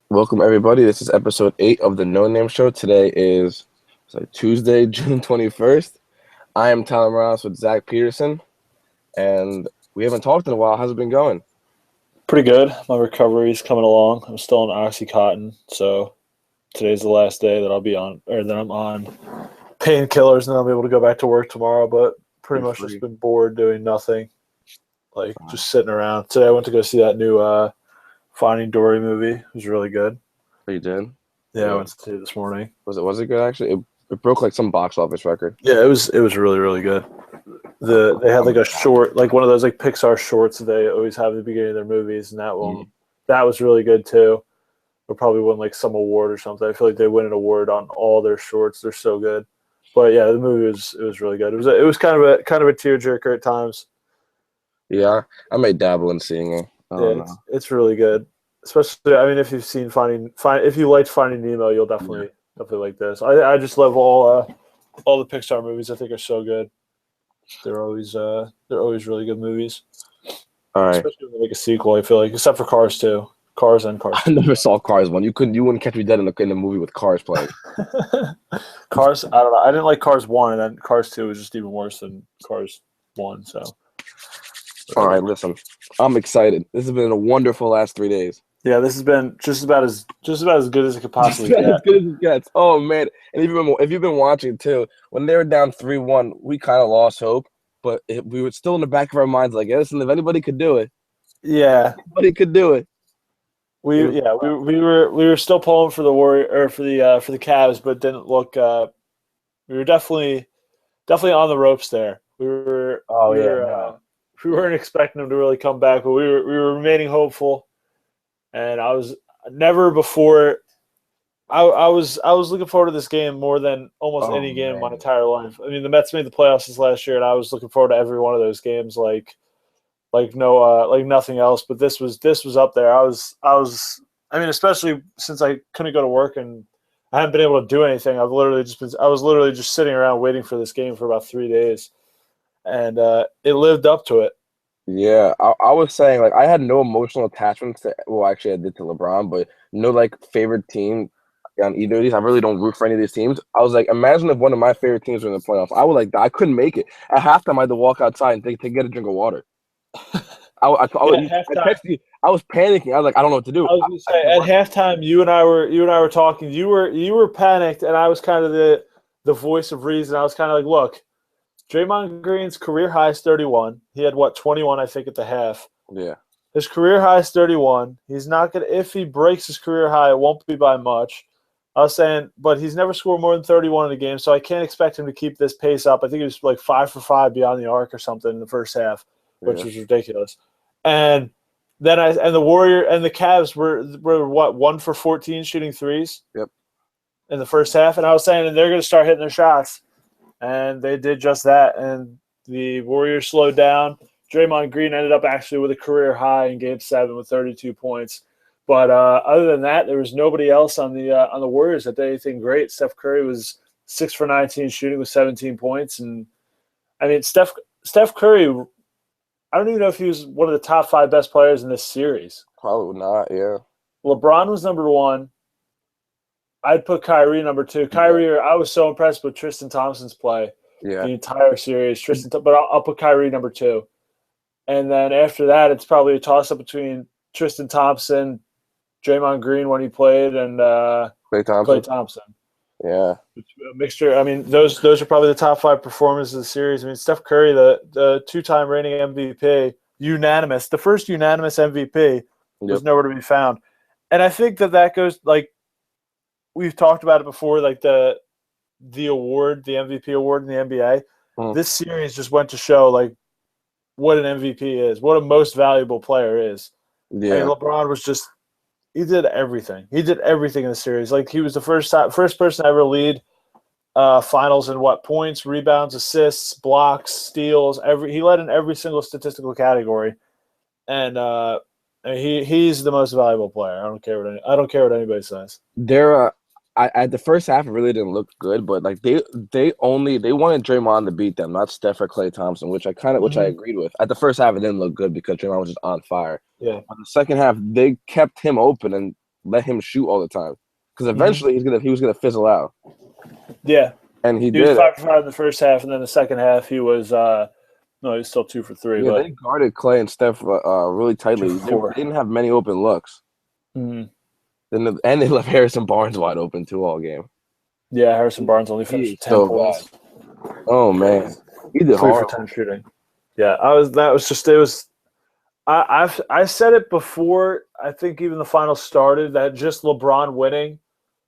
Welcome everybody. This is episode 8 of the No Name Show. Today is Tuesday, June 21st. I am Tyler Morales with Zach Peterson, and we haven't talked in a while. How's it been going? Pretty good. My recovery's coming along. I'm still on OxyContin, so today's the last day that I'll be on, or that I'm on painkillers, and then I'll be able to go back to work tomorrow. But pretty You're much free. just been bored doing nothing, like just sitting around. Today I went to go see that new Finding Dory movie. It was really good. Oh, you did? Yeah, I Yeah. went to see it this morning. Was it good actually? It broke like some box office record. Yeah, it was really good. They had like a short, like one of those like Pixar shorts that they always have at the beginning of their movies, and that was really good too. They'll probably win like some award or something. I feel like they win an award on all their shorts. They're so good. But yeah, the movie was really good. It was kind of a tearjerker at times. Yeah, I may dabble in seeing it. I Yeah, don't know. it's really good. Especially, I mean, if you've seen if you liked Finding Nemo, you'll definitely like this. I just love all the Pixar movies. I think are so good. They're always really good movies. All right. Especially when they make a sequel. I feel like, except for Cars 2, Cars and Cars I never saw Cars 1. You wouldn't catch me dead in the movie with Cars playing. 2. Cars, I don't know. I didn't like Cars 1, and then Cars 2 was just even worse than Cars 1. So, All right, listen. I'm excited. This has been a wonderful last 3 days. yeah, this has been just about as good as it could possibly As get. good as it gets. Oh man! And if you've been watching too, when they were down 3-1, we kind of lost hope, but we were still in the back of our minds like, listen, if anybody could do it, Yeah, anybody could do it. we were still pulling for the Warrior or for the Cavs, but didn't look. We were definitely on the ropes there. Oh We yeah, were no. we weren't expecting them to really come back, but we were remaining hopeful. And I was never before. I was looking forward to this game more than almost Oh any game in my man. entire life. I mean, the Mets made the playoffs this last year, and I was looking forward to every one of those games, like nothing else. But this was up there. I mean, especially since I couldn't go to work and I haven't been able to do anything. I was literally just sitting around waiting for this game for about 3 days, and it lived up to it. Yeah, I was saying like I had no emotional attachments to. Well, actually, I did to LeBron, but no like favorite team on either of these. I really don't root for any of these teams. I was like, imagine if one of my favorite teams were in the playoffs. I would like I couldn't make it at halftime. I had to walk outside and to get a drink of water. Yeah, at I halftime. texted you. I was panicking. I was like, I don't know what to do. I was gonna I say can't at run. halftime, you and I were talking. You were panicked, and I was kind of the voice of reason. I was kind of like, look, Draymond Green's career high is 31. He had what 21, I think, at the half. Yeah, His career high is 31. He's not gonna if he breaks his career high, it won't be by much. I was saying, but he's never scored more than 31 in a game, so I can't expect him to keep this pace up. I think he was like 5 for 5 beyond the arc or something in the first half, which yeah. was ridiculous. And then the Warrior and the Cavs were what 1 for 14 shooting threes Yep. in the first half, and I was saying, and they're going to start hitting their shots, and they did just that. And the Warriors slowed down. Draymond Green ended up actually with a career high in Game 7 with 32 points. But other than that, there was nobody else on the Warriors that did anything great. Steph Curry was 6 for 19 shooting with 17 points, and I mean Steph Curry. I don't even know if he was one of the top 5 best players in this series. Probably not. Yeah. LeBron was number 1. I'd put Kyrie number 2. I was so impressed with Tristan Thompson's play Yeah. the entire series. But I'll put Kyrie number 2. And then after that, it's probably a toss-up between Tristan Thompson, Draymond Green when he played, and Klay Klay Thompson. Thompson. Yeah. A mixture. I mean, those are probably the top 5 performers of the series. I mean, Steph Curry, the 2-time reigning MVP, unanimous, the first unanimous MVP, was Yep. nowhere to be found. And I think that goes, like, we've talked about it before, like the award, the MVP award in the NBA. Mm. This series just went to show, like, what an MVP is, what a most valuable player is. I mean, Yeah. LeBron was just – he did everything. He did everything in the series. Like, he was the first person to ever lead finals in points, rebounds, assists, blocks, steals. He led in every single statistical category, and he's the most valuable player. I don't care what anybody says. They're at the first half it really didn't look good, but like they wanted Draymond to beat them, not Steph or Klay Thompson, which I agreed with. At the first half it didn't look good because Draymond was just on fire. Yeah, On the second half they kept him open, and let him shoot all the time because eventually he was gonna fizzle out. Yeah, and he was did. 5 for 5 in the first half, and then the second half he was no, he's still 2 for 3. Yeah, but they guarded Clay and Steph really tightly. 2 for They 4. didn't have many open looks. Mhm. And they left Harrison Barnes wide open too all game. Yeah, Harrison Barnes only finished with 10 points. Bad. Oh man, he did 3 for horrible. 10 shooting. Yeah, I said it before. I think even the finals started that just LeBron winning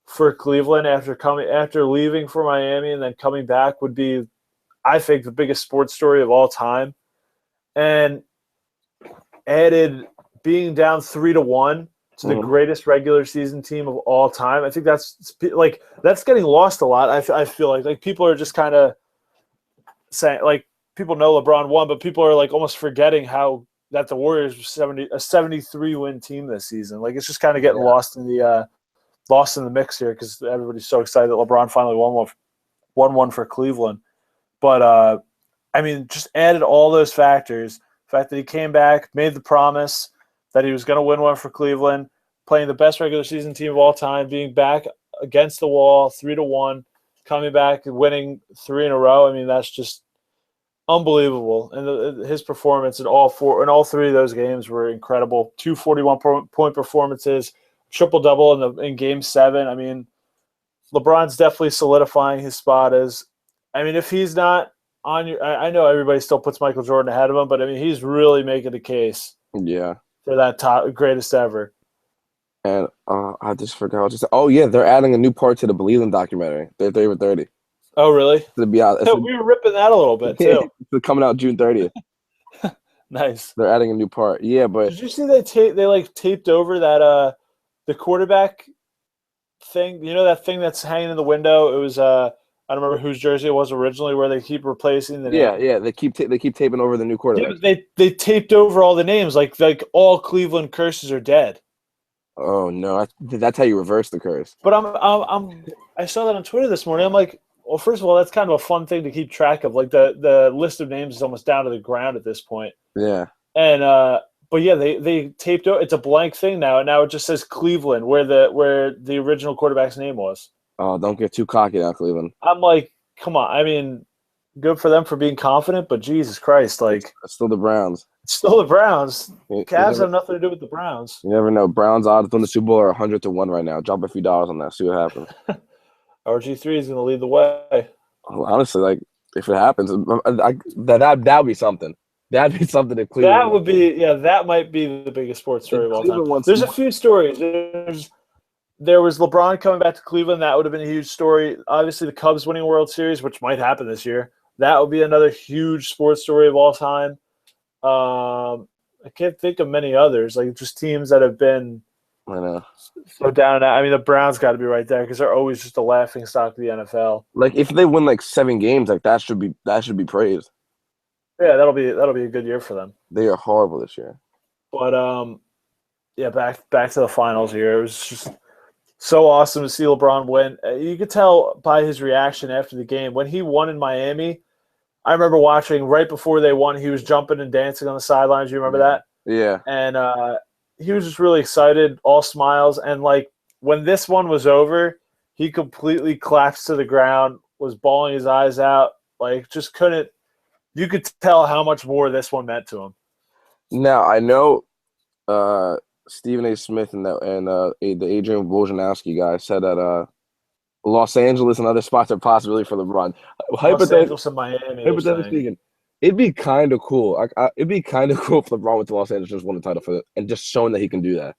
for Cleveland after leaving for Miami and then coming back would be, I think, the biggest sports story of all time. And added being down 3-1 to the greatest regular season team of all time. I think that's getting lost a lot. I feel like people are just kind of saying, like, people know LeBron won, but people are like almost forgetting how that the Warriors were a 73 win team this season. Like, it's just kind of getting lost in the mix here because everybody's so excited that LeBron finally won one for Cleveland. But I mean, just added all those factors. The fact that he came back, made the promise that he was going to win one for Cleveland, playing the best regular season team of all time, being back against the wall 3-1, coming back and winning 3 in a row. I mean, that's just unbelievable. And his performance in all 3 of those games were incredible. 2 41-point performances, triple-double in Game 7. I mean, LeBron's definitely solidifying his spot as, I mean, if he's not on your, I know everybody still puts Michael Jordan ahead of him, but I mean, he's really making the case. Yeah. For that top greatest ever. And I just forgot what to say. Oh yeah, they're adding a new part to the Believe documentary. They're 30 for 30. Oh really? To be out, we were ripping that a little bit too. It's coming out June 30th. Nice. They're adding a new part. Yeah, but did you see they taped over that the quarterback thing? You know that thing that's hanging in the window? It was I don't remember whose jersey it was originally, where they keep replacing the name. Yeah. They keep taping over the new quarterback. Yeah, they taped over all the names, like all Cleveland curses are dead. Oh no, that's how you reverse the curse. But I saw that on Twitter this morning. I'm like, well, first of all, that's kind of a fun thing to keep track of. Like the list of names is almost down to the ground at this point. Yeah. And but yeah, they taped it. It's a blank thing now, and now it just says Cleveland, where the original quarterback's name was. Oh, don't get too cocky now, Cleveland. I'm like, come on. I mean, good for them for being confident, but Jesus Christ, like, it's still the Browns. It's still the Browns. Cavs have nothing to do with the Browns. You never know. Browns odds to win the Super Bowl are 100-1 right now. Drop a few dollars on that. See what happens. RG3 is going to lead the way. Well, honestly, like, if it happens, that would be something. That'd be something to Cleveland. That would be, that might be the biggest sports story of all time. There's a few stories. There was LeBron coming back to Cleveland. That would have been a huge story. Obviously, the Cubs winning World Series, which might happen this year. That would be another huge sports story of all time. I can't think of many others, like just teams that have been so down and out. I mean, the Browns got to be right there because they're always just a laughing stock of the NFL. Like if they win like 7 games, like that should be praised. Yeah, that'll be a good year for them. They are horrible this year. But yeah, back to the finals here. It was just so awesome to see LeBron win. You could tell by his reaction after the game when he won in Miami. I remember watching right before they won. He was jumping and dancing on the sidelines. You remember that? Yeah. And he was just really excited, all smiles. And like when this one was over, he completely collapsed to the ground, was bawling his eyes out, like just couldn't. You could tell how much more this one meant to him. Now I know Stephen A. Smith and the Adrian Wojnarowski guy said that Los Angeles and other spots are possibility for LeBron. Los Angeles and Miami. Hypothetically speaking, it'd be kind of cool. It'd be kind of cool if LeBron went to Los Angeles and just won the title and just showing that he can do that.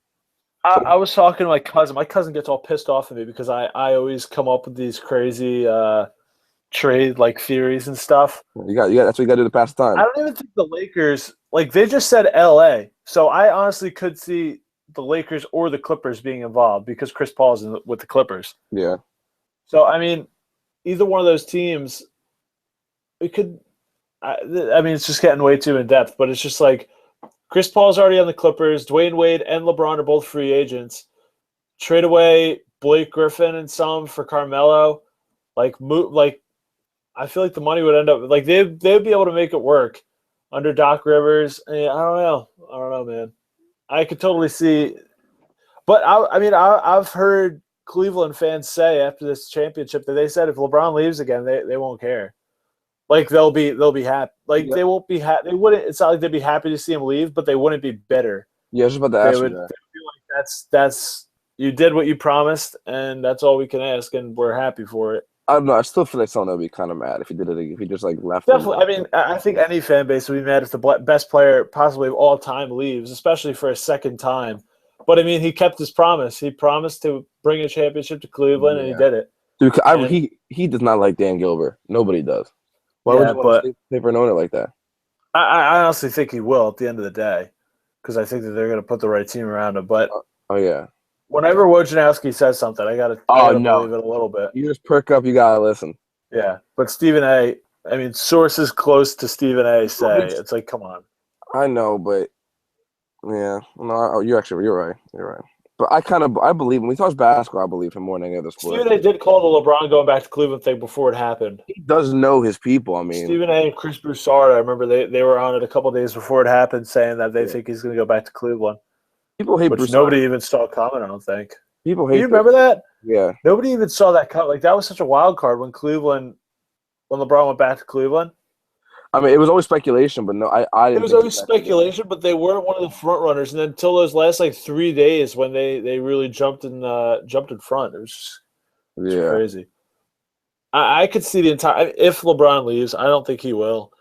I was talking to my cousin. My cousin gets all pissed off at me because I always come up with these crazy trade like theories and stuff. You got that's what you got to do to pass the time. I don't even think the Lakers they just said LA, so I honestly could see the Lakers or the Clippers being involved because Chris Paul's with the Clippers. Yeah. So I mean, either one of those teams, it could. I mean, it's just getting way too in depth, but it's just like Chris Paul's already on the Clippers. Dwayne Wade and LeBron are both free agents. Trade away Blake Griffin and some for Carmelo. I feel like the money would end up like they'd be able to make it work under Doc Rivers. I don't know, man. I could totally see. But I've heard Cleveland fans say after this championship that they said if LeBron leaves again, they won't care. Like they'll be happy. Like Yeah. they won't be happy. They wouldn't. It's not like they'd be happy to see him leave, but they wouldn't be bitter. Yeah, I was just about to They ask you would that. feel like that's you did what you promised, and that's all we can ask, and we're happy for it. I don't know. I still feel like someone would be kind of mad if he did it. If he just like left. Definitely. I mean, I think any fan base would be mad if the best player possibly of all time leaves, especially for a second time. But I mean, he kept his promise. He promised to bring a championship to Cleveland, and he did it. Dude, he does not like Dan Gilbert. Nobody does. Why would you want to paper and own it like that? I honestly think he will at the end of the day, because I think that they're going to put the right team around him. But oh yeah, whenever Wojnarowski says something, I gotta believe it a little bit. You just perk up. You gotta listen. Yeah, but Stephen A. I mean, sources close to Stephen A. say it's like, come on. I know, but yeah, no, you're right. You're right. But I believe when we talk basketball, I believe him more than any other sport. Stephen A. did call the LeBron going back to Cleveland thing before it happened. He does know his people. I mean, Stephen A. and Chris Broussard, I remember they were on it a couple of days before it happened, saying that they think he's going to go back to Cleveland. People hate which Broussard. Nobody even saw coming, I don't think. People hate. Do you remember that? Yeah. Nobody even saw that cut. Like that was such a wild card when LeBron went back to Cleveland. I mean, it was always speculation, but no, I didn't. It was always speculation, but they weren't one of the front runners. And then until those last 3 days when they really jumped in front, it was crazy. I could see the entire. If LeBron leaves, I don't think he will,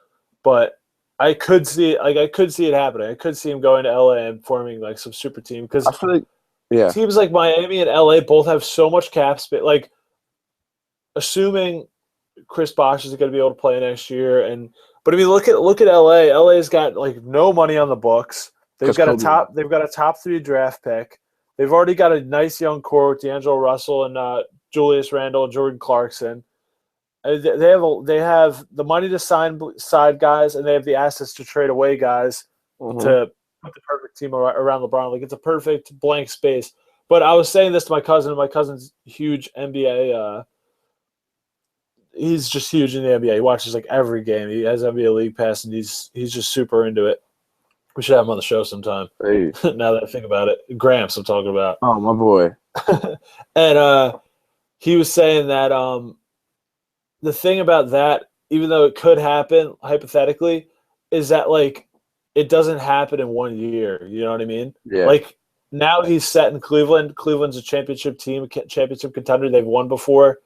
but I could see it. Like I could see it happening. I could see him going to LA and forming some super team because I feel like teams like Miami and LA both have so much cap space. Like assuming Chris Bosh is going to be able to play next year, but I mean, look at LA. LA's got no money on the books. They've got a top 3 draft pick. They've already got a nice young core with D'Angelo Russell and Julius Randle and Jordan Clarkson. They have the money to sign side guys, and they have the assets to trade away guys to put the perfect team around LeBron. Like it's a perfect blank space. But I was saying this to my cousin. My cousin's huge NBA. He's just huge in the NBA. He watches every game. He has NBA League Pass, and he's just super into it. We should have him on the show sometime. Hey. Now that I think about it, Gramps, I'm talking about. Oh my boy. And he was saying that the thing about that, even though it could happen hypothetically, is that it doesn't happen in 1 year. You know what I mean? Yeah. Now he's set in Cleveland. Cleveland's a championship team, championship contender. They've won before.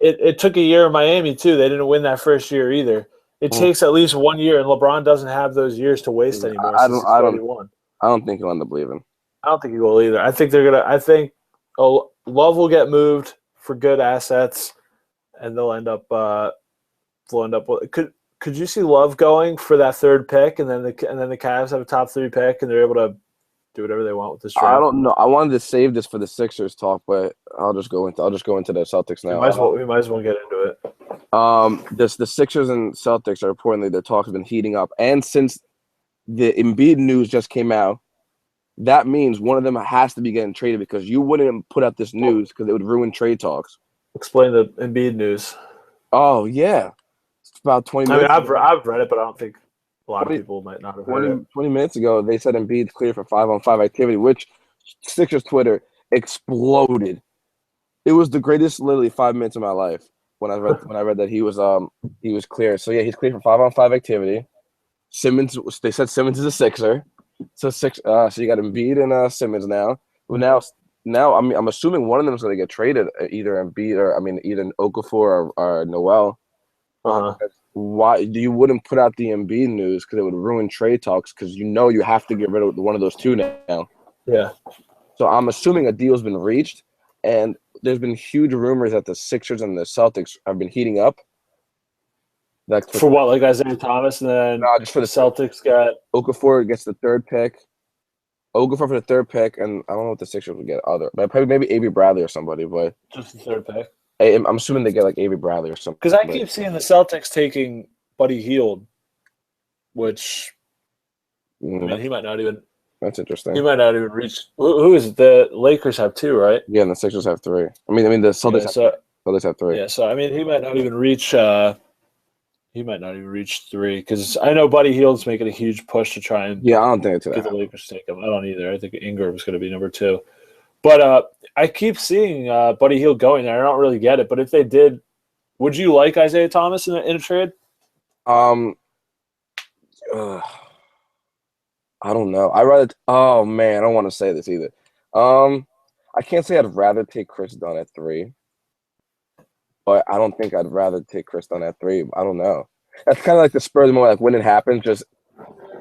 It took a year in Miami, too. They didn't win that first year either. It takes at least 1 year, and LeBron doesn't have those years to waste anymore. I don't think he'll end up leaving. I don't think he will either. I think Love will get moved for good assets, and they'll end up with could you see Love going for that 3rd pick, and then the Cavs have a top 3 pick, and they're able to do whatever they want with this draft? I don't know. I wanted to save this for the Sixers talk, but I'll just go into the Celtics now. We might as well get into it. The Sixers and Celtics are reportedly their talks have been heating up, and since the Embiid news just came out, that means one of them has to be getting traded because you wouldn't put out this news because it would ruin trade talks. Explain the Embiid news. Oh yeah, it's about 20 minutes. I mean, I've read it, but I don't think a lot of people might not have heard it. 20 minutes ago, they said Embiid's clear for 5-on-5 activity, which Sixers Twitter exploded. It was the greatest, literally 5 minutes of my life when I read that he was clear. So yeah, he's clear for 5-on-5 activity. They said Simmons is a Sixer. So you got Embiid and Simmons now. Well, now I'm assuming one of them is going to get traded, either Embiid or either Okafor or Noel. Why you wouldn't put out the Embiid news because it would ruin trade talks because you have to get rid of one of those two now. Yeah. So I'm assuming a deal's been reached, and there's been huge rumors that the Sixers and the Celtics have been heating up. For what, like Isaiah Thomas, and then just for the Celtics got Okafor gets the 3rd pick. Okafor for the 3rd pick, and I don't know what the Sixers would get but maybe Avery Bradley or somebody, but just the 3rd pick. I'm assuming they get Avery Bradley or something. Because I keep seeing the Celtics taking Buddy Hield, which he might not even. That's interesting. He might not even reach. Who is it? The Lakers have 2, right? Yeah, and the Sixers have 3. I mean the Celtics have 3. Yeah, so I mean he might not even reach. he might not even reach 3 because I know Buddy Hield's making a huge push to try and Yeah, I don't think it's get gonna the Lakers to take him. I don't either. I think Ingram's going to be number 2. But I keep seeing Buddy Hield going there. I don't really get it. But if they did, would you like Isaiah Thomas in a trade? happen. I don't know. I rather. Oh man, I don't want to say this either. I can't say I'd rather take Chris Dunn at 3, but I don't think I'd rather take Chris Dunn at 3. I don't know. That's kind of like the spur of the moment, like when it happens. Just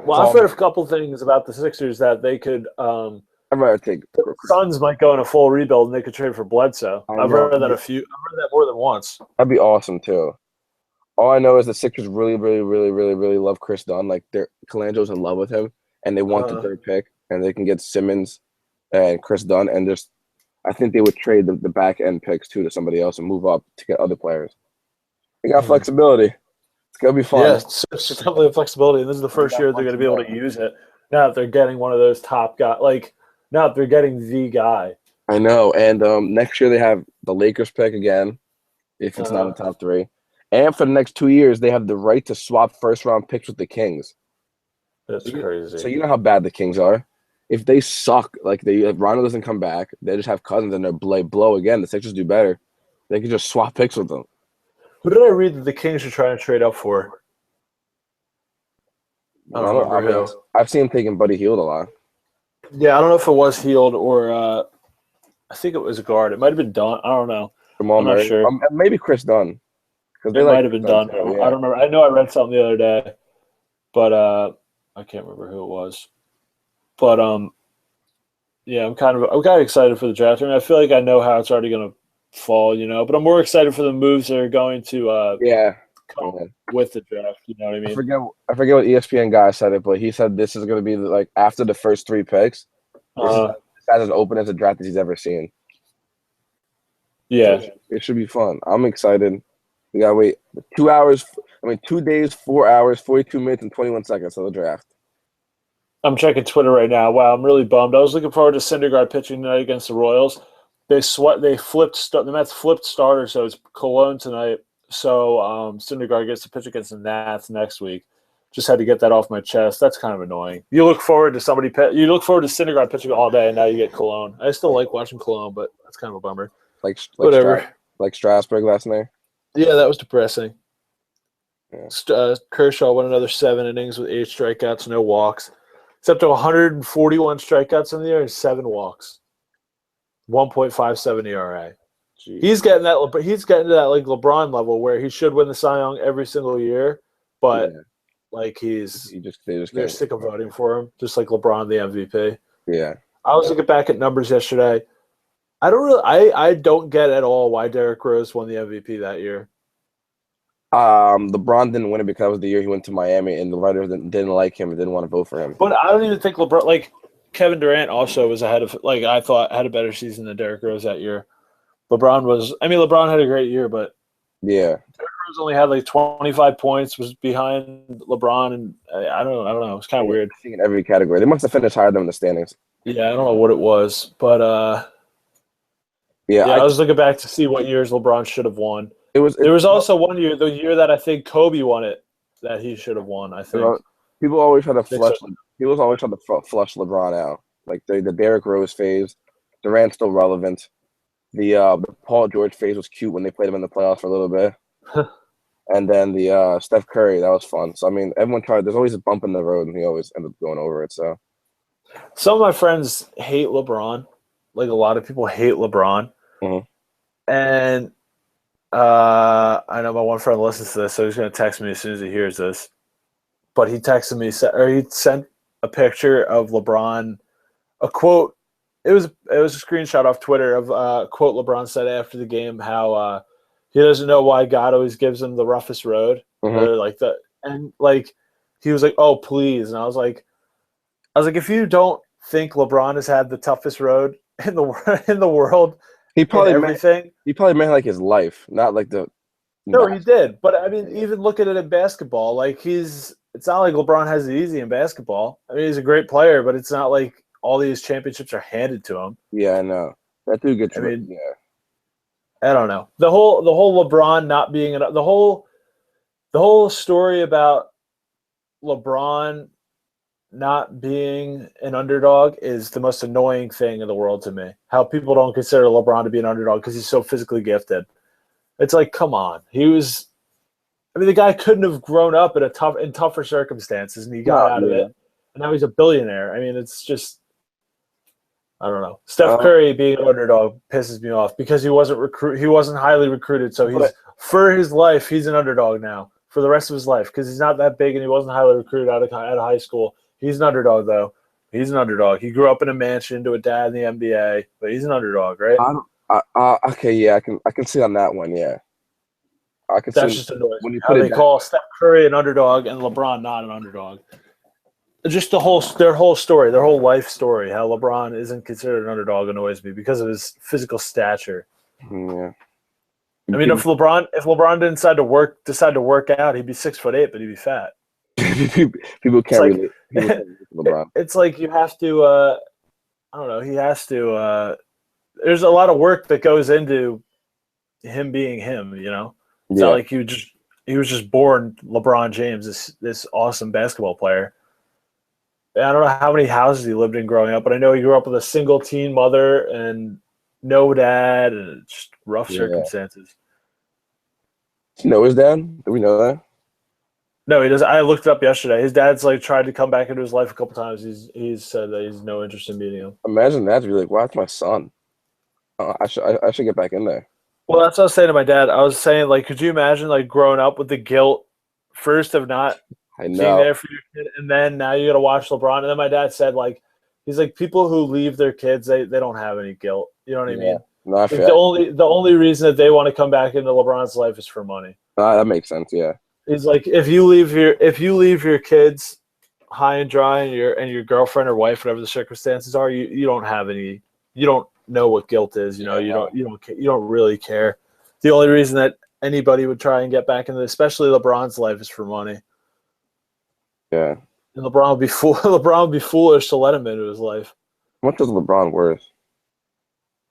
Well, I've heard a couple things about the Sixers that they could. I'd rather take. The Suns might go in a full rebuild and they could trade for Bledsoe. I've heard that I've heard that more than once. That'd be awesome too. All I know is the Sixers really, really, really, really, really love Chris Dunn. Like Colangelo's in love with him, and they want the 3rd pick, and they can get Simmons and Chris Dunn, and just I think they would trade the back end picks too to somebody else and move up to get other players. They got flexibility. It's gonna be fun. Yeah, it's definitely flexibility, and this is the first year they're going to be able to use it. Now that they're getting one of those top guys, like now that they're getting the guy. I know, and next year they have the Lakers pick again, if it's not in the top 3, and for the next 2 years they have the right to swap first-round picks with the Kings. That's crazy. So you know how bad the Kings are. If they suck, if Rondo doesn't come back, they just have Cousins and they're blow again. The Sixers do better. They can just swap picks with them. Who did I read that the Kings are trying to trade up for? I don't remember who. I've seen him taking Buddy Hield a lot. Yeah, I don't know if it was Hield or I think it was a guard. It might have been Dunn. I don't know. Jamal Murray. Not sure. Maybe Chris Dunn. It might have been Dunn. Yeah. I don't remember. I know I read something the other day, but I can't remember who it was. But yeah, I'm kind of excited for the draft. I mean, I feel like I know how it's already going to fall, but I'm more excited for the moves that are going to come with the draft. You know what I mean? I forget what ESPN guy said it, but he said this is going to be like after the first 3 picks. This is as open as a draft as he's ever seen. Yeah, so it should be fun. I'm excited. We gotta wait 2 hours. 2 days, 4 hours, 42 minutes, and 21 seconds till the draft. I'm checking Twitter right now. Wow, I'm really bummed. I was looking forward to Syndergaard pitching tonight against the Royals. The Mets flipped starter, so it's Cologne tonight. So Syndergaard gets to pitch against the Nats next week. Just had to get that off my chest. That's kind of annoying. You look forward to Syndergaard pitching all day, and now you get Cologne. I still like watching Cologne, but that's kind of a bummer. Whatever. Like Strasburg last night. Yeah, that was depressing. Yeah. Kershaw went another 7 innings with 8 strikeouts, no walks. It's up to 141 strikeouts in the year and 7 walks. 1.57 ERA. Jeez. He's getting to that like LeBron level where he should win the Cy Young every single year, but they're sick of voting for him, just like LeBron, the MVP. Yeah. I was looking back at numbers yesterday. I don't get at all why Derrick Rose won the MVP that year. LeBron didn't win it because it was the year he went to Miami, and the writers didn't like him and didn't want to vote for him. But I don't even think LeBron, like Kevin Durant, also was ahead of, like I thought, had a better season than Derrick Rose that year. LeBron had a great year, but yeah, Derrick Rose only had like 25 points, was behind LeBron, and I don't know. It's kind of weird. I think in every category, they must have finished higher than in the standings. Yeah, I don't know what it was, but I was looking back to see what years LeBron should have won. There was also one year, the year that I think Kobe won it, that he should have won. I think people always try to flush. People always try to flush LeBron out, like the Derrick Rose phase. Durant's still relevant. The Paul George phase was cute when they played him in the playoffs for a little bit, and then the Steph Curry, that was fun. So everyone tried. There's always a bump in the road, and he always ends up going over it. So some of my friends hate LeBron, like a lot of people hate LeBron, and. I know my one friend listens to this, so he's going to text me as soon as he hears this. But he texted me, or he sent a picture of LeBron, a quote. It was a screenshot off Twitter of a quote LeBron said after the game, how he doesn't know why God always gives him the roughest road, or he was like, "Oh, please," and I was like, if you don't think LeBron has had the toughest road in the world. He probably meant like his life, not like the. No, he did. But even look at it in basketball. Like it's not like LeBron has it easy in basketball. He's a great player, but it's not like all these championships are handed to him. Yeah, I know. That dude gets. I don't know. The whole LeBron not being the whole The whole story about LeBron not being an underdog is the most annoying thing in the world to me. How people don't consider LeBron to be an underdog because he's so physically gifted. It's like, come on. I mean, the guy couldn't have grown up in tougher circumstances, and he got No, out of yeah. it. And now he's a billionaire. I mean, it's just, I don't know. Steph Uh, Curry being an underdog pisses me off because he wasn't highly recruited. So but for his life, he's an underdog now for the rest of his life because he's not that big and he wasn't highly recruited out of high school. He's an underdog though. He's an underdog. He grew up in a mansion to a dad in the NBA, but he's an underdog, right? I don't. Okay, yeah, I can see on that one. Yeah, I can That's see just annoying. when you How put they it that. call Steph Curry an underdog and LeBron not an underdog. Just their whole story, their whole life story, how LeBron isn't considered an underdog annoys me because of his physical stature. Yeah. I mean, if LeBron didn't decide to work out, he'd be 6'8", but he'd be fat. People It's can't like relate. People can't relate to LeBron. it's like you have to. I don't know. He has to. There's a lot of work that goes into him being him. You know, it's not Yeah, like he was just born LeBron James, this awesome basketball player. I don't know how many houses he lived in growing up, but I know he grew up with a single teen mother and no dad, and just rough yeah. circumstances. You know his dad? Do we know that? No, he does. I looked it up yesterday. His dad's like tried to come back into his life a couple times. He's said that he's no interest in meeting him. Imagine that to be like, wow, that's my son. I should get back in there. Well, that's what I was saying to my dad. I was saying, like, could you imagine like growing up with the guilt first of not I being know. there for your kid, and then now you got to watch LeBron. And then my dad said, like, he's like, people who leave their kids, they don't have any guilt. You know what I Yeah. mean? No, I Like feel the only reason that they want to come back into LeBron's life is for money. that makes sense. Yeah. He's like, if you leave your kids high and dry and your girlfriend or wife, whatever the circumstances are, you don't have any. You don't know what guilt is. You know, Yeah, you don't really care. The only reason that anybody would try and get back into, especially LeBron's life, is for money. yeah. And LeBron would be foolish to let him into his life. How much is LeBron worth?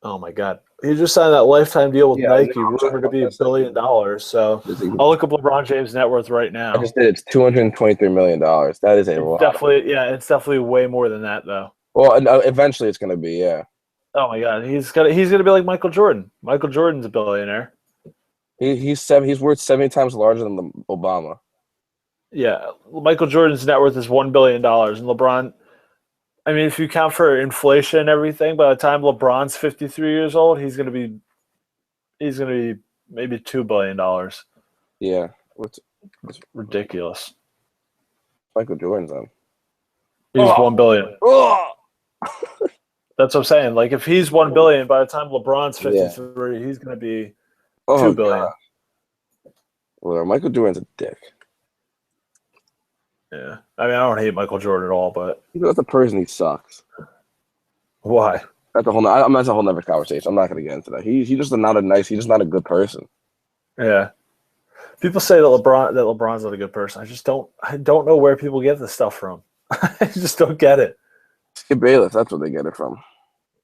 Oh my God, he just signed that lifetime deal with Yeah, I Nike, know. rumored to be $1 billion. So I'll look up LeBron James' net worth right I now. just did. It's $223 million. That is a It's lot. definitely way more than that though. Well, and, eventually it's gonna be. Yeah. Oh my God, he's gonna be like Michael Jordan. Michael Jordan's a billionaire. He's worth 70 times larger than Obama. Yeah, Michael Jordan's net worth is $1 billion, and LeBron. I mean, if you count for inflation and everything, by the time LeBron's 53 years old, he's gonna be maybe $2 billion. Yeah. What's Ridiculous. Michael Jordan's on? He's 1 billion. Oh! That's what I'm saying. Like if he's 1 billion, by the time LeBron's Yeah. 53, he's gonna be Oh, 2 billion. God. Well, Michael Jordan's a dick. Yeah. I mean, I don't hate Michael Jordan at all, but That's a person. He sucks. why? That's a whole. That's a whole nother conversation. I'm not gonna get into that. He's just not a nice. He's just not a good person. Yeah. People say that LeBron's not a good person. I don't know where people get this stuff from. I just don't get it. Skip Bayless. That's where they get it from.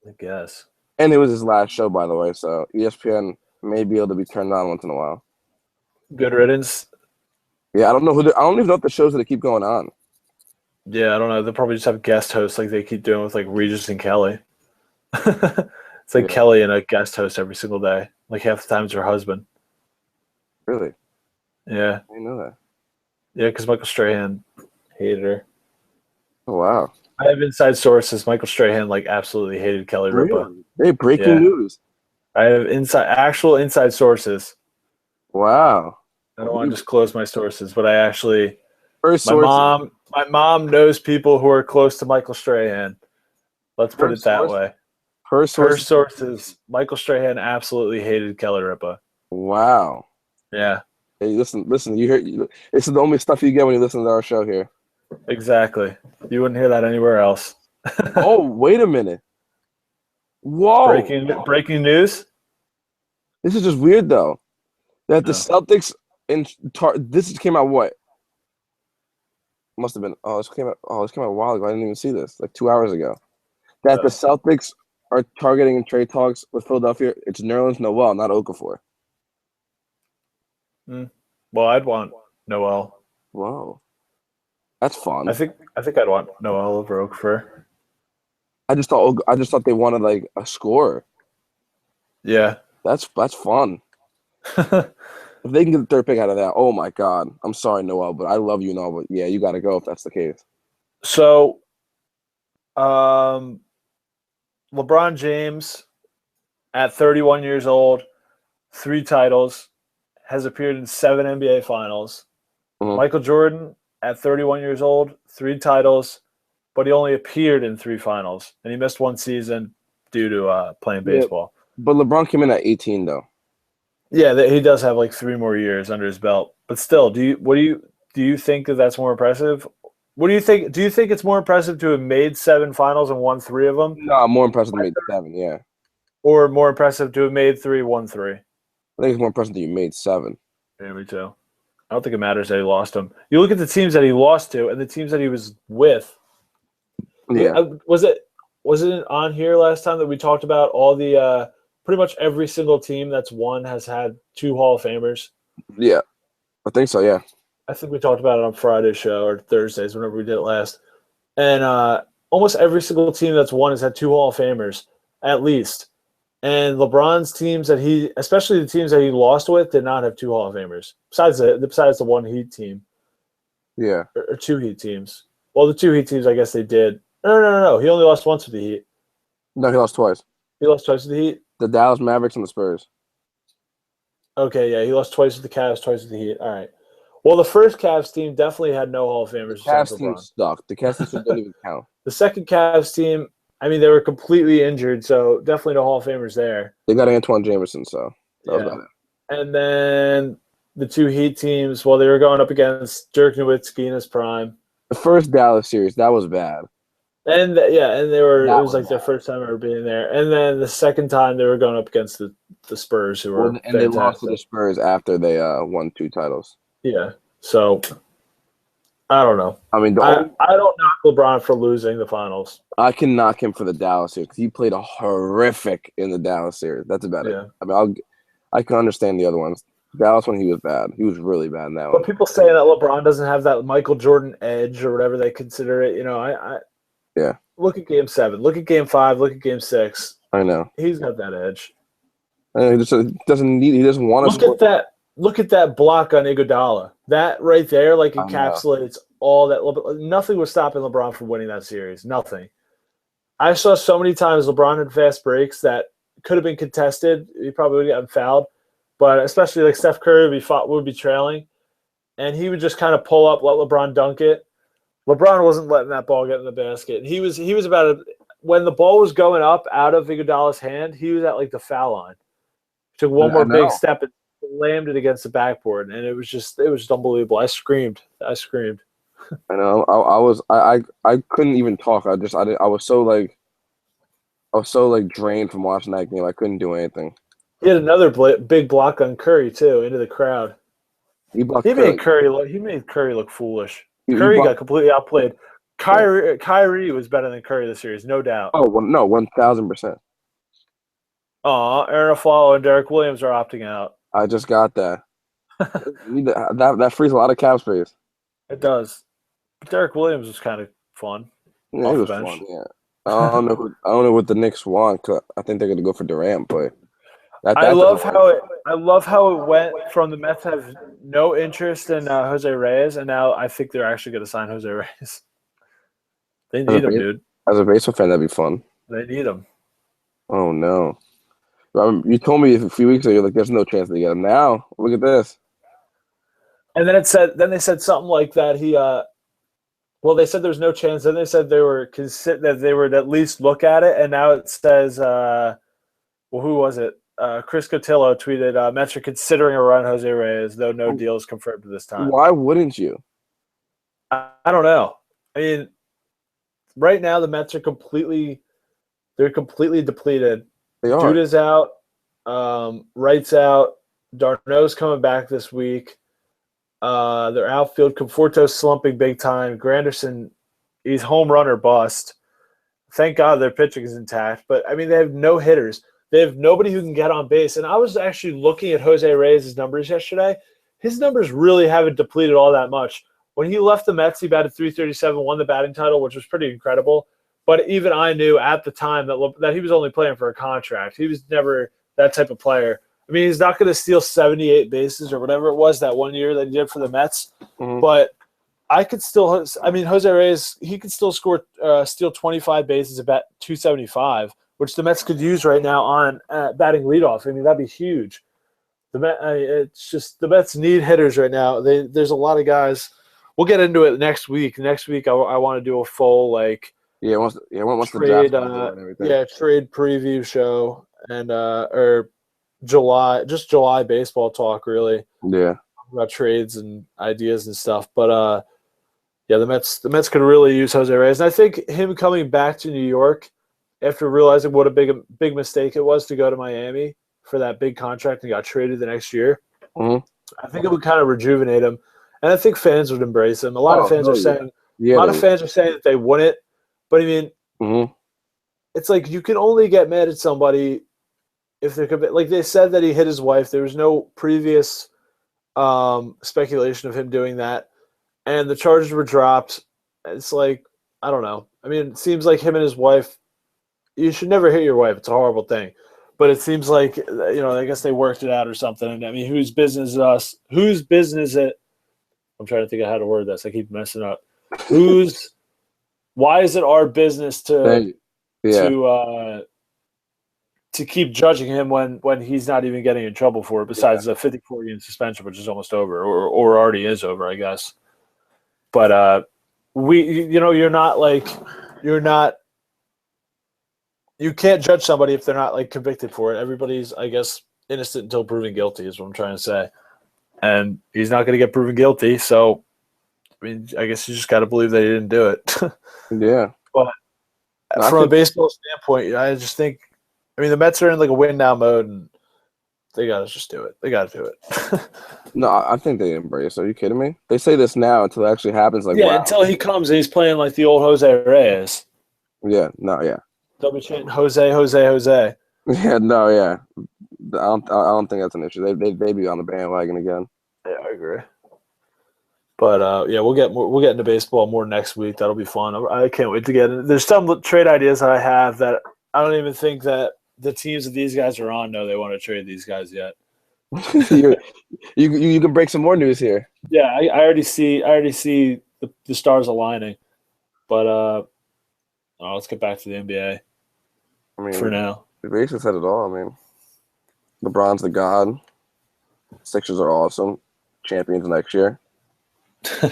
I guess. And it was his last show, by the way. So ESPN may be able to be turned on once in a while. Good riddance. Yeah, I don't know I don't even know if the shows that keep going on. Yeah, I don't know. They'll probably just have guest hosts like they keep doing with like Regis and Kelly. It's like Yeah. Kelly and a guest host every single day. Like half the time it's her husband. Really? Yeah. I didn't know that. Yeah, because Michael Strahan hated her. Oh wow. I have inside sources. Michael Strahan like absolutely hated Kelly Ripa. Really? Hey, breaking Yeah. news. I have actual inside sources. Wow. I don't want to disclose my sources, but I actually First my source. mom knows people who are close to Michael Strahan. Let's put Per it that source? way. Per Her source. sources, Michael Strahan absolutely hated Kelly Ripa. Wow. Yeah, Hey, listen. You hear? This is the only stuff you get when you listen to our show here. exactly. You wouldn't hear that anywhere else. Oh, wait a minute. Whoa. Breaking news. This is just weird though. That the No. Celtics this came out what? Must have been. This came out a while ago. I didn't even see this. Like 2 hours ago. That the Celtics are targeting in trade talks with Philadelphia. It's Nerlens Noel, not Okafor. Well, I'd want Noel. Whoa, that's fun. I think I'd want Noel over Okafor. I just thought they wanted like a scorer. Yeah. That's fun. If they can get the third pick out of that, oh my God. I'm sorry, Noel, but I love you, Noel. But yeah, you got to go if that's the case. So, LeBron James, at 31 years old, 3 titles, has appeared in 7 NBA Finals. Mhm. Michael Jordan, at 31 years old, 3 titles, but he only appeared in 3 finals, and he missed 1 season due to playing Yeah, baseball. but LeBron came in at 18 though. Yeah, he does have like 3 more years under his belt. But still, do you think that that's more impressive? What do you think? Do you think it's more impressive to have made 7 finals and won 3 of them, No, more impressive than made 7. Yeah, or more impressive to have made 3, won 3? I think it's more impressive that you made 7. Yeah, me too. I don't think it matters that he lost them. You look at the teams that he lost to and the teams that he was with. Yeah, Was it on here last time that we talked about all the pretty much every single team that's won has had 2 Hall of Famers? yeah, I think so. Yeah, I think we talked about it on Friday's show or Thursdays, whenever we did it last. And almost every single team that's won has had 2 Hall of Famers, at least. And LeBron's teams especially the teams that he lost with, did not have 2 Hall of Famers. Besides the 1 Heat team. yeah. Or 2 Heat teams. Well, the 2 Heat teams, I guess they did. No. He only lost once with the Heat. No, he lost twice. He lost twice with the Heat? The Dallas Mavericks and the Spurs. Okay, yeah. He lost twice with the Cavs, twice with the Heat. All right. Well, the first Cavs team definitely had no Hall of Famers. The Cavs team sucked. The Cavs team don't even count. The second Cavs team, I mean, they were completely injured, so definitely no Hall of Famers there. They got Antoine Jameson, so that was about it. And then the 2 Heat teams, well, they were going up against Dirk Nowitzki in his prime. The first Dallas series, that was bad. And it was like bad. their first time ever being there. And then the second time they were going up against the Spurs, who were and they lost to the Spurs after they won 2 titles. Yeah. So I don't know. I mean, I don't knock LeBron for losing the finals. I can knock him for the Dallas series because he played a horrific in the Dallas series. That's about it. I mean, I can understand the other ones. Dallas one, he was bad. He was really bad in that one. But people say that LeBron doesn't have that Michael Jordan edge or whatever they consider it. You know, I look at Game 7, look at Game 5, look at Game 6. I know he's got that edge. He just doesn't need. He doesn't want to. Look at that block on Iguodala. That right there, like, encapsulates all that. Nothing was stopping LeBron from winning that series. Nothing. I saw so many times LeBron had fast breaks that could have been contested. He probably would have gotten fouled, but especially like Steph Curry would be trailing, and he would just kind of pull up, let LeBron dunk it. LeBron wasn't letting that ball get in the basket. And he was when the ball was going up out of Iguodala's hand, he was at like the foul line. Took one more big step and slammed it against the backboard, and it was just unbelievable. I screamed. I know. I couldn't even talk. I was so drained from watching that game. I couldn't do anything. He had another big block on Curry too, into the crowd. He made Curry look foolish. Curry got completely outplayed. Kyrie was better than Curry this series, no doubt. Oh well, no, 1,000%. Aaron Aflalo and Derek Williams are opting out. I just got that. that frees a lot of cap space. It does. But Derek Williams was kind of fun. Yeah, he was fun. Yeah. I don't know what the Knicks want. I think they're going to go for Durant, but I love how it went from the Mets have no interest in Jose Reyes, and now I think they're actually going to sign Jose Reyes. They need him, dude. As a baseball fan, that'd be fun. They need him. Oh no! You told me a few weeks ago, you're like, "There's no chance to get him." Now, look at this. And then they said something like that. They said there's no chance. Then they said that they would at least look at it, and now it says, who was it? Chris Cotillo tweeted, Mets are considering a run Jose Reyes, though no deal is confirmed at this time. Why wouldn't you? I don't know. I mean, right now the Mets are completely depleted. They are. Duda's out. Wright's out. Darno's coming back this week. Their outfield, Conforto's slumping big time. Granderson, he's home run or bust. Thank God their pitching is intact. But, I mean, they have no hitters. They have nobody who can get on base. And I was actually looking at Jose Reyes' numbers yesterday. his numbers really haven't depleted all that much. When he left the Mets, he batted .337, won the batting title, which was pretty incredible. But even I knew at the time that he was only playing for a contract. He was never that type of player. I mean, he's not going to steal 78 bases or whatever it was that one year that he did for the Mets. Mm-hmm. But I could still – I mean, Jose Reyes, he could still steal 25 bases at bat 275, which the Mets could use right now on batting leadoff. I mean, that'd be huge. It's just the Mets need hitters right now. There's a lot of guys. We'll get into it next week. Next week, I want to do a full once trade trade preview show and or July baseball talk really. Yeah, about trades and ideas and stuff. But the Mets could really use Jose Reyes, and I think him coming back to New York after realizing what a big mistake it was to go to Miami for that big contract and got traded the next year. Mm-hmm. I think it would kind of rejuvenate him, and I think fans would embrace him. A lot of fans are saying that they wouldn't, but I mean, it's like you can only get mad at somebody if they're like they said that he hit his wife. There was no previous speculation of him doing that, and the charges were dropped. It's like I don't know. I mean, it seems like him and his wife. You should never hit your wife. It's a horrible thing. But it seems like, I guess they worked it out or something. And I mean, whose business is us? Whose business it? I'm trying to think of how to word this. I keep messing up. Why is it our business to keep judging him when he's not even getting in trouble for it, besides the 54-game suspension, which is almost over or already is over, I guess. But you can't judge somebody if they're not like convicted for it. Everybody's, I guess, innocent until proven guilty is what I'm trying to say. And he's not going to get proven guilty. So, I mean, I guess you just got to believe that he didn't do it. Yeah. But from a baseball standpoint, I just think, I mean, the Mets are in like a win now mode and they got to just do it. They got to do it. No, I think they embrace it. Are you kidding me? They say this now until it actually happens. Like, wow. Until he comes and he's playing like the old Jose Reyes. Yeah, no, yeah. They'll be chanting Jose, Jose, Jose. Yeah, no, yeah. I don't think that's an issue. They be on the bandwagon again. Yeah, I agree. But we'll get into baseball more next week. That'll be fun. I can't wait to get in. There's some trade ideas that I have that I don't even think that the teams that these guys are on know they want to trade these guys yet. you can break some more news here. Yeah, I already see the stars aligning. But let's get back to the NBA. I mean, for now, we basically said it all. I mean, LeBron's the god. Sixers are awesome. Champions next year. Do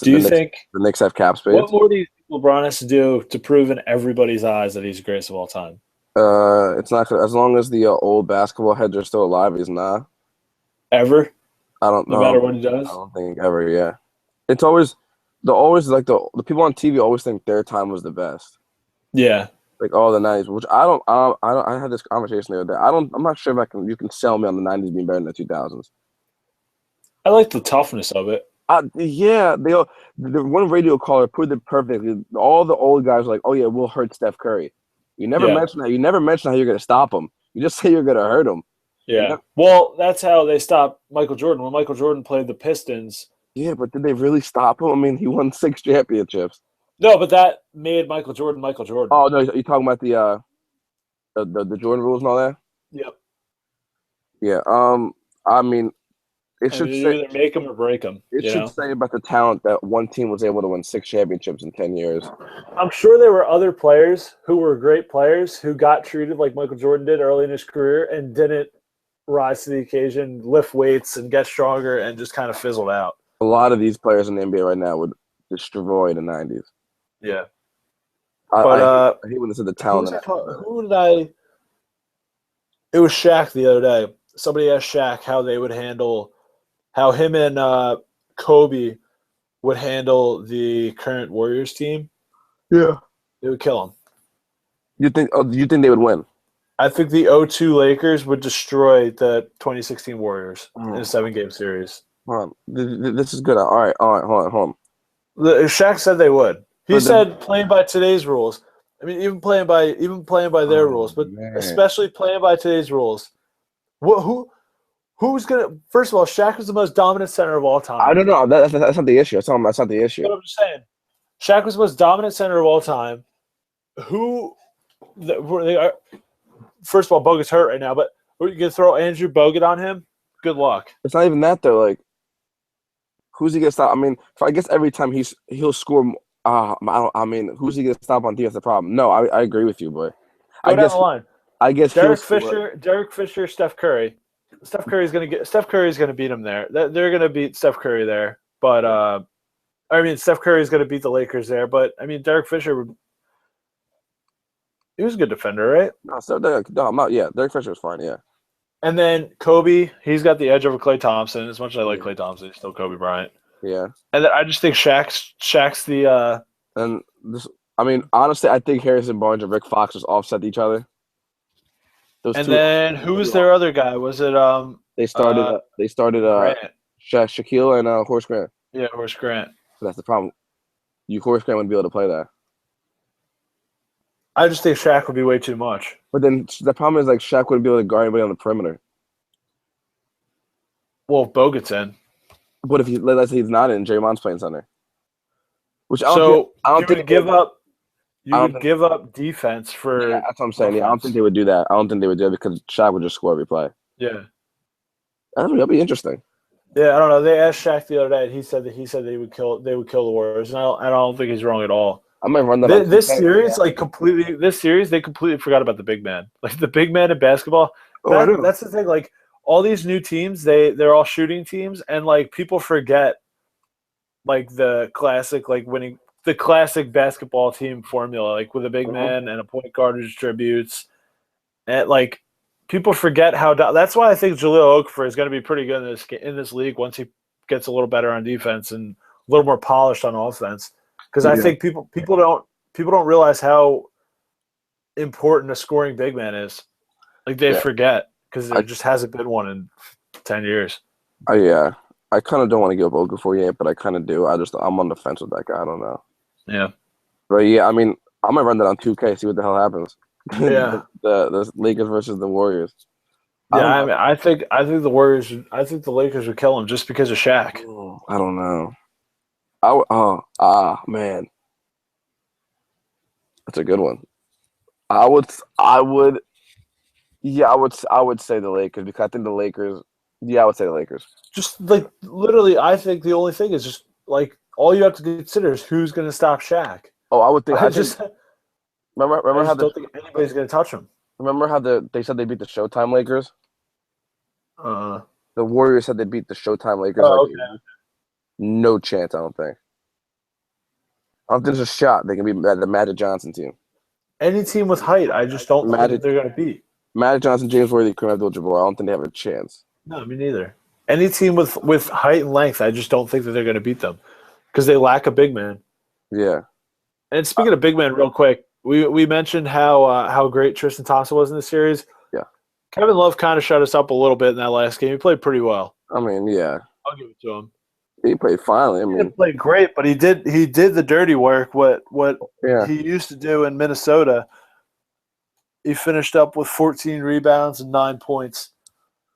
you think the Knicks have cap space? What more do you think LeBron has to do to prove in everybody's eyes that he's the greatest of all time? It's not as long as the old basketball heads are still alive. He's not ever. I don't know. No matter what he does. I don't think ever. Yeah, it's always like the people on TV always think their time was the best. Yeah. Like all the 90s, which I don't. I had this conversation the other day. I'm not sure if you can sell me on the 90s being better than the 2000s. I like the toughness of it. Yeah, the one radio caller put it perfectly. All the old guys were like, "Oh yeah, we'll hurt Steph Curry." You never mention that. You never mention how you're going to stop him. You just say you're going to hurt him. Yeah. Well, that's how they stopped Michael Jordan. When Michael Jordan played the Pistons. Yeah, but did they really stop him? I mean, he won 6 championships. No, but that made Michael Jordan Michael Jordan. Oh no, you're talking about the Jordan rules and all that? Yep. Yeah. I mean, it should say either make them or break them. It should say about the talent that one team was able to win 6 championships in 10 years. I'm sure there were other players who were great players who got treated like Michael Jordan did early in his career and didn't rise to the occasion, lift weights, and get stronger, and just kind of fizzled out. A lot of these players in the NBA right now would destroy the 90s. Yeah. I hate when they said the talent. Who did I – it was Shaq the other day. Somebody asked Shaq how him and Kobe would handle the current Warriors team. Yeah. It would kill him. You think they would win? I think the 0-2 Lakers would destroy the 2016 Warriors in a 7-game series. Hold on. This is good. All right. Hold on. Shaq said they would. He said playing by today's rules. I mean, even playing by their rules, but especially playing by today's rules. Who Who's gonna? First of all, Shaq was the most dominant center of all I time. don't know. That's not the issue. That's not the issue. But I'm just saying, Shaq was the most dominant center of all time. Who? They are, first of all, Bogut's hurt right now, but you gonna throw Andrew Bogut on him? Good luck. It's not even that though. Like, who's he gonna stop? I mean, I guess every time he'll score. I mean, who's he gonna stop on defense? The problem. No, I agree with you, but Go down the line. I guess Derek Fisher, Steph Curry. Steph Curry's gonna beat him there. They're gonna beat Steph Curry there. But I mean, Steph Curry's gonna beat the Lakers there. But I mean, Derek Fisher, he was a good defender, right? I'm not. Yeah, Derek Fisher was fine. Yeah. And then Kobe, he's got the edge over Klay Thompson. As much as I like Klay Thompson, he's still Kobe Bryant. Yeah. And then I just think Shaq's the. And this, I mean, honestly, I think Harrison Barnes and Rick Fox just offset each other. Then who was their other guy? Was it They started Shaquille and Horace Grant. Yeah, Horace Grant. So that's the problem. Horace Grant wouldn't be able to play that. I just think Shaq would be way too much. But then the problem is like Shaq wouldn't be able to guard anybody on the perimeter. Well, if Bogut's in. But if let's say he's not in, Draymond's playing center. Which I don't think give up defense for. Yeah, that's what I'm saying. Yeah, I don't think they would do that. I don't think they would do it because Shaq would just score every play. Yeah, that'll be interesting. Yeah, I don't know. They asked Shaq the other day, and he said they would kill the Warriors, and I don't think he's wrong at all. I might run that. This series, they completely forgot about the big man. Like the big man in basketball. That's the thing. Like all these new teams, they're all shooting teams, and like people forget, like the classic, like winning the classic basketball team formula, like with a big man and a point guard who distributes, and like people forget how. That's why I think Jahlil Okafor is going to be pretty good in this league once he gets a little better on defense and a little more polished on offense. Because I think people don't realize how important a scoring big man is. Like they forget because there just hasn't been one in 10 years. Yeah, I kind of don't want to give up Okafor yet, but I kind of do. I'm on the fence with that guy. I don't know. Yeah, but yeah, I mean, I might run that on 2K, see what the hell happens. Yeah, the Lakers versus the Warriors. Yeah, I mean, I think the Warriors. I think the Lakers would kill him just because of Shaq. I don't know. Man, that's a good one. I would say the Lakers because I think the Lakers. Yeah, I would say the Lakers. Just like literally, I think the only thing is just like all you have to consider is who's going to stop Shaq. Oh, I would think. Remember how don't think anybody's going to touch him. Remember how they said they beat the Showtime Lakers? The Warriors said they beat the Showtime Lakers. Okay. No chance, I don't think. I don't think there's a shot they can beat the Magic Johnson team. Any team with height, I just don't think they're going to beat. Magic Johnson, James Worthy, Kareem Abdul-Jabbar. I don't think they have a chance. No, me neither. Any team with height and length, I just don't think that they're going to beat them because they lack a big man. Yeah. And speaking of big man, real quick, we mentioned how great Tristan Thompson was in the series. Yeah. Kevin Love kind of shut us up a little bit in that last game. He played pretty well. I mean, yeah. I'll give it to him. He played finally. I mean, he didn't play great, but he did the dirty work. What he used to do in Minnesota. He finished up with 14 rebounds and 9 points.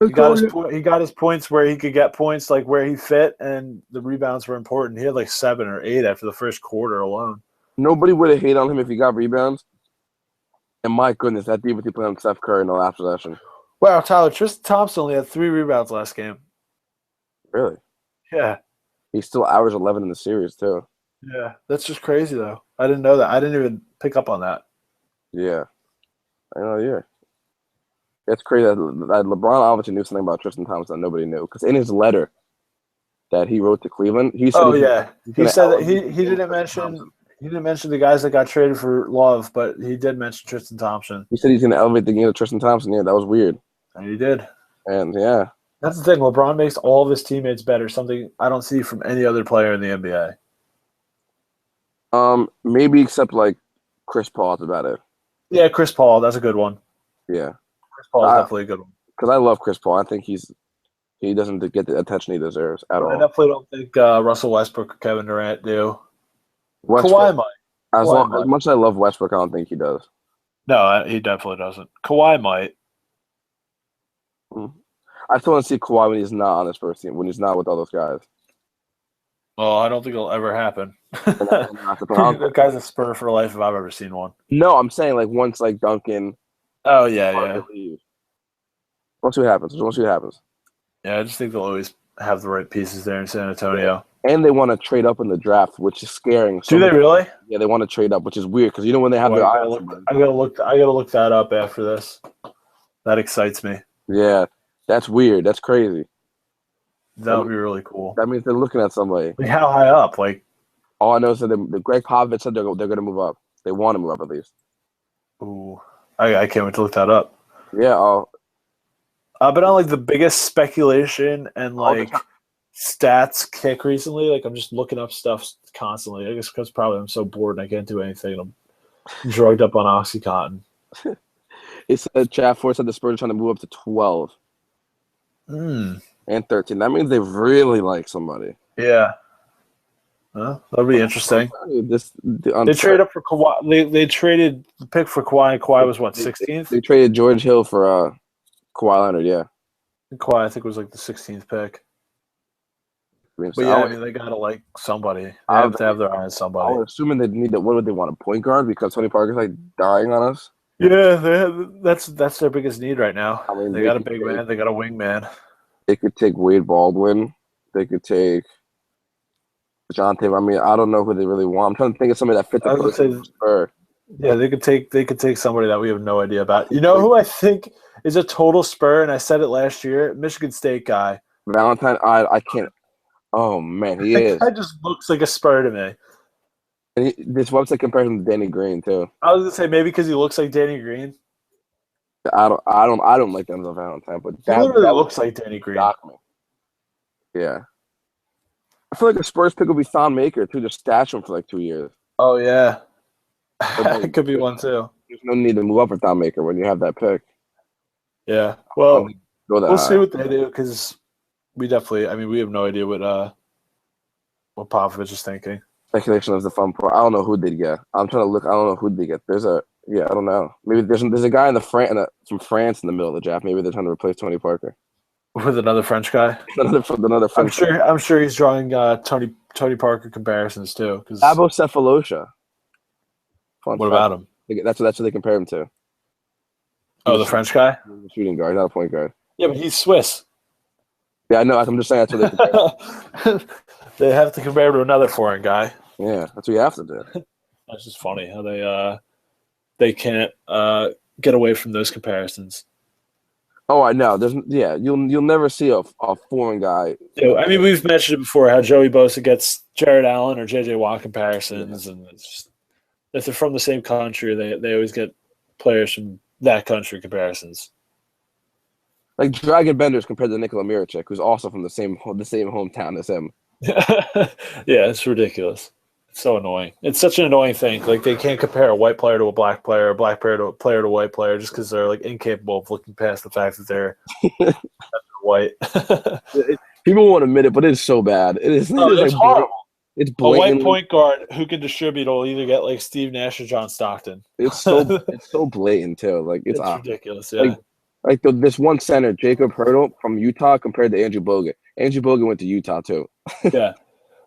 He got his points where he could get points, like where he fit, and the rebounds were important. He had like 7 or 8 after the first quarter alone. Nobody would have hated on him if he got rebounds. And my goodness, that defense he played on Steph Curry in the last possession. Wow, Tyler, Tristan Thompson only had 3 rebounds last game. Really? Yeah. He's still averaged 11 in the series, too. Yeah, that's just crazy, though. I didn't know that. I didn't even pick up on that. Yeah. I know, yeah. It's crazy that LeBron obviously knew something about Tristan Thompson that nobody knew. Because in his letter that he wrote to Cleveland, he said he said that he didn't mention the guys that got traded for Love, but he did mention Tristan Thompson. He said he's going to elevate the game of Tristan Thompson. Yeah, that was weird. And he did. And, yeah. That's the thing. LeBron makes all of his teammates better, something I don't see from any other player in the NBA. Maybe except, like, Chris Paul. That's about it. Yeah, Chris Paul. That's a good one. Yeah. Chris Paul is definitely a good one. Because I love Chris Paul. I think he doesn't get the attention he deserves at all. I definitely don't think Russell Westbrook or Kevin Durant do. Westbrook, Kawhi might. As much as I love Westbrook, I don't think he does. No, he definitely doesn't. Kawhi might. I still want to see Kawhi when he's not on his first team, when he's not with all those guys. Well, I don't think it'll ever happen. And that's the problem. The guy's a Spur for life if I've ever seen one. No, I'm saying like once like Duncan. Oh yeah. Leave. We'll see what happens. We'll see what happens. Yeah, I just think they'll always have the right pieces there in San Antonio. And they want to trade up in the draft, which is scaring. Do they really? Yeah, they want to trade up, which is weird because when they have their eyes. I gotta look that up after this. That excites me. Yeah, that's weird. That's crazy. That would be really cool. That means they're looking at somebody. Like how high up? Like, all I know is that the Greg Popovich said they're going to move up. They want to move up at least. ooh, I can't wait to look that up. Yeah. But on like the biggest speculation and like stats kick recently, like I'm just looking up stuff constantly. I guess because probably I'm so bored and I can't do anything. And I'm drugged up on OxyContin. It said Chat Force said the Spurs are trying to move up to 12 and 13. That means they really like somebody. Yeah. That'll be interesting. They traded up for Kawhi. They traded the pick for Kawhi, and Kawhi was what, 16th? They traded George Hill for Kawhi Leonard, yeah. And Kawhi, I think, was like the 16th pick. But yeah, I mean, they gotta like somebody. They have to have their eye on somebody. I was assuming they need what would they want, a point guard because Tony Parker's like dying on us. Yeah, that's their biggest need right now. I mean, they got a big man. They got a wing man. They could take Wade Baldwin. They could take John Taylor. I mean, I don't know who they really want. I'm trying to think of somebody that fits the Spur. Yeah, they could take somebody that we have no idea about. You know who I think is a total Spur, and I said it last year, Michigan State guy. Valentine, I can't. Oh man, he is. That just looks like a Spur to me. And this website compares him to Danny Green too. I was gonna say maybe because he looks like Danny Green. I don't like Denzel Valentine, but he literally looks like Danny Green. Yeah. I feel like a Spurs pick would be Thon Maker too. Just stash him for like 2 years. Oh yeah, it could be one too. There's no need to move up for Thon Maker when you have that pick. Yeah, well, we'll see what they do because we definitely. I mean, we have no idea what Popovich is thinking. Speculation is the fun part. I don't know who they'd get. I'm trying to look. I don't know who they get. I don't know. Maybe there's a guy from France in the middle of the draft. Maybe they're trying to replace Tony Parker with another French guy. another French. I'm sure he's drawing Tony Parker comparisons too. Abo Cephalosha. What about him? That's what they compare him to. Oh, the French guy? He's a shooting guard, not a point guard. Yeah, but he's Swiss. Yeah, I know. I'm just saying that's what they compare. They have to compare him to another foreign guy. Yeah, that's what you have to do. That's just funny how they can't get away from those comparisons. Oh, I know. You'll never see a foreign guy. Yeah, I mean, we've mentioned it before how Joey Bosa gets Jared Allen or JJ Watt comparisons, and it's just, if they're from the same country, they always get players from that country comparisons. Like Dragon Benders compared to Nikola Mirotic, who's also from the same hometown as him. Yeah, it's ridiculous. It's so annoying. It's such an annoying thing. Like they can't compare a white player to a black player, a black player to a white player, just because they're like incapable of looking past the fact that they're white. People won't admit it, but it's so bad. It's horrible. It's a white point guard who can distribute will either get like Steve Nash or John Stockton. It's so blatant too. Like it's ridiculous. Yeah. Like this one center, Jacob Hurdle from Utah, compared to Andrew Bogut. Andrew Bogut went to Utah too. Yeah,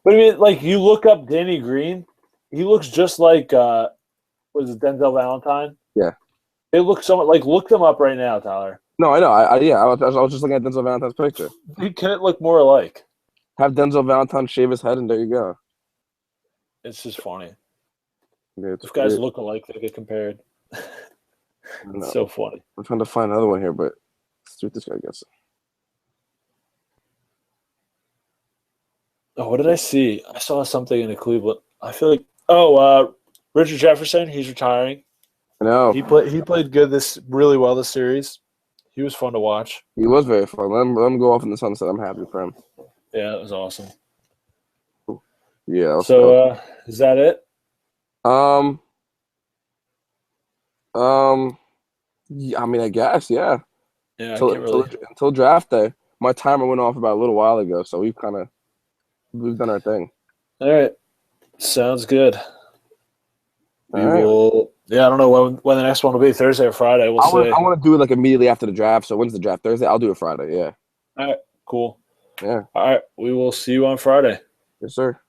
but I mean, like you look up Danny Green, he looks just like was it Denzel Valentine? Yeah, they look somewhat like. Look them up right now, Tyler. No, I know. I was just looking at Denzel Valentine's picture. He couldn't look more alike. Have Denzel Valentine shave his head, and there you go. It's just funny. Yeah, if guys look alike, they get compared. It's so funny. I'm trying to find another one here, but let's see what this guy gets. Oh, what did I see? I saw something in the Cleveland. I feel like Richard Jefferson. He's retiring. I know. He played good really well this series. He was fun to watch. He was very fun. Let him go off in the sunset. I'm happy for him. Yeah, it was awesome. Yeah. So is that it? Yeah, I mean, I guess, yeah. Yeah. Until draft day. My timer went off about a little while ago, so we've done our thing. All right. Sounds good. We will. Yeah, I don't know when the next one will be. Thursday or Friday. We'll see. I want to do it like immediately after the draft. So when's the draft? Thursday? I'll do it Friday. Yeah. All right, cool. Yeah. All right, we will see you on Friday. Yes, sir.